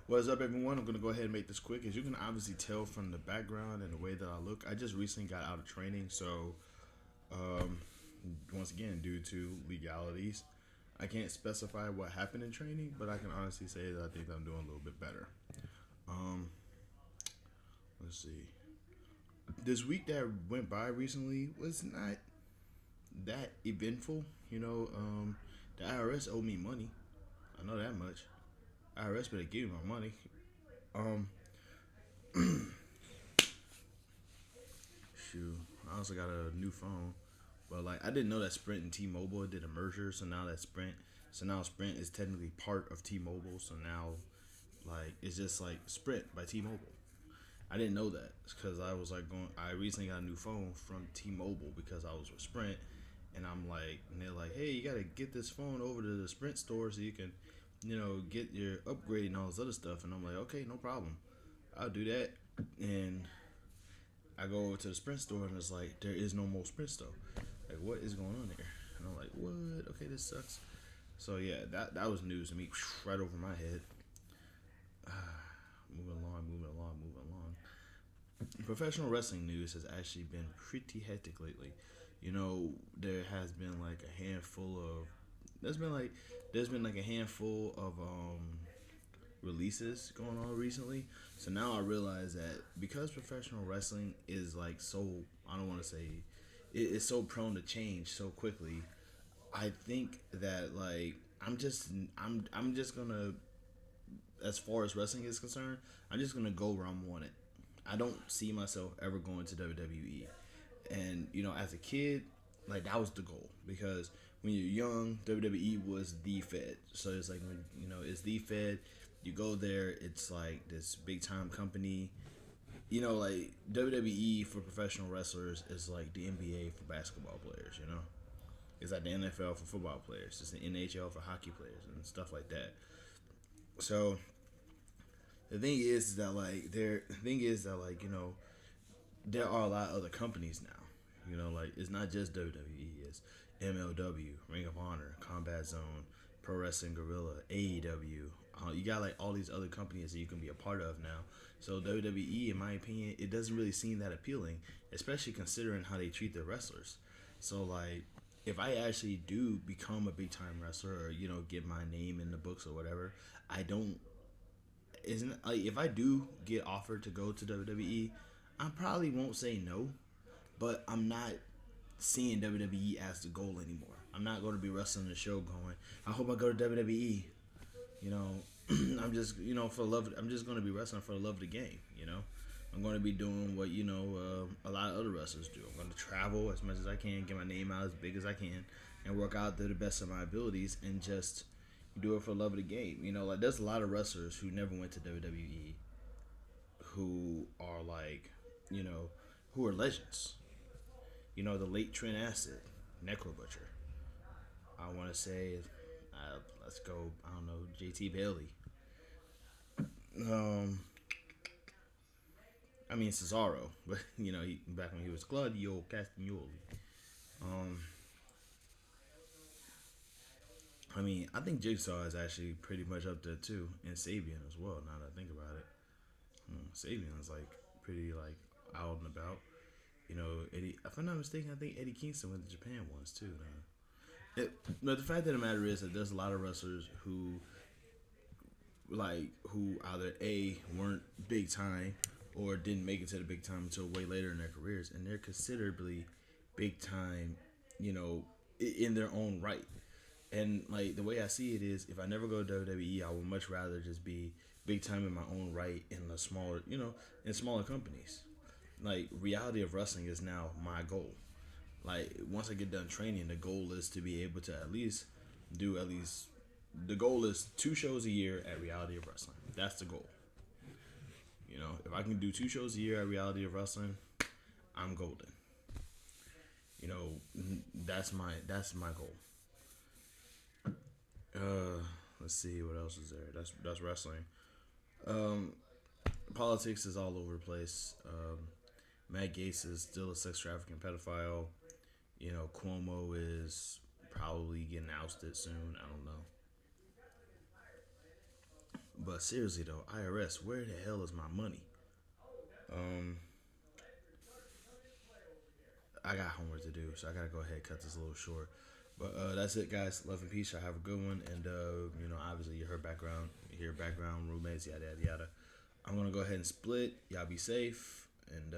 What's up, everyone? I'm going to go ahead and make this quick. As you can obviously tell from the background and the way that I look, I just recently got out of training. So, um, once again, due to legalities, I can't specify what happened in training, but I can honestly say that I think I'm doing a little bit better. Um, let's see. This week that went by recently was not that eventful. The IRS owed me money. I know that much. IRS better give me my money. Um, Shoot, I also got a new phone, but like I didn't know that Sprint and T-Mobile did a merger, so now Sprint is technically part of T-Mobile. So now, like it's just like Sprint by T-Mobile. I didn't know that because I was like going. I recently got a new phone from T-Mobile because I was with Sprint, and I'm like, and they're like, hey, you gotta get this phone over to the Sprint store so you can, get your upgrade and all this other stuff. And I'm like, okay, no problem, I'll do that. And I go over to the Sprint store and it's like there is no more Sprint store. Like what is going on here? And I'm like, what? Okay, this sucks. So yeah, that was news to me, right over my head. Moving along, moving along, moving along. Professional wrestling news has actually been pretty hectic lately. There has been like a handful of there's been like a handful of releases going on recently. So now I realize that because professional wrestling is like so, I don't want to say it's so prone to change so quickly. I think that like I'm just gonna, as far as wrestling is concerned, I'm just gonna go where I'm wanted. I don't see myself ever going to WWE. And as a kid, like that was the goal because when you're young, WWE was the Fed. So it's like when it's the Fed. You go there, it's like this big time company. Like WWE for professional wrestlers is like the NBA for basketball players. It's like the NFL for football players. It's the NHL for hockey players and stuff like that. So the thing is that like there are a lot of other companies now. Like it's not just WWE. It's MLW, Ring of Honor, Combat Zone, Pro Wrestling Guerrilla, AEW. You got like all these other companies that you can be a part of now. So WWE, in my opinion, it doesn't really seem that appealing, especially considering how they treat their wrestlers. So like, if I actually do become a big time wrestler, or get my name in the books or whatever, I don't isn't like if I do get offered to go to WWE, I probably won't say no, but I'm not seeing WWE as the goal anymore. I'm not going to be wrestling the show going, I hope I go to WWE. You know, I'm just, for love. I'm just going to be wrestling for the love of the game. I'm going to be doing what a lot of other wrestlers do. I'm going to travel as much as I can, get my name out as big as I can, and work out to the best of my abilities, and just do it for the love of the game. Like there's a lot of wrestlers who never went to WWE who are like, you know, who are legends. The late Trent Acid, Necro Butcher. I want to say, let's go. I don't know, JT Bailey. Um, I mean Cesaro, but back when he was Claudio Castagnoli. Um, I mean, I think Jigsaw is actually pretty much up there too, and Sabian as well. Now that I think about it, Sabian is like pretty like out and about. Eddie. If I'm not mistaken, I think Eddie Kingston went to Japan once too. But the fact of the matter is that there's a lot of wrestlers who either a weren't big time or didn't make it to the big time until way later in their careers, and they're considerably big time, in their own right. And like the way I see it is, if I never go to WWE, I would much rather just be big time in my own right in the smaller, in smaller companies. Like reality of wrestling is now my goal. Like once I get done training, the goal is to be able to at least the goal is 2 shows a year at Reality of Wrestling. That's the goal. If I can do 2 shows a year at Reality of Wrestling, I'm golden. That's my goal. Let's see what else is there. That's wrestling. Um, Politics is all over the place. Matt Gaetz is still a sex trafficking pedophile. Cuomo is probably getting ousted soon. I don't know. But seriously though, IRS, where the hell is my money? Um, I got homework to do, so I gotta go ahead and cut this a little short. But that's it, guys. Love and peace. Y'all have a good one. And obviously, you heard background, you hear background roommates, yada yada yada. I'm gonna go ahead and split. Y'all be safe, and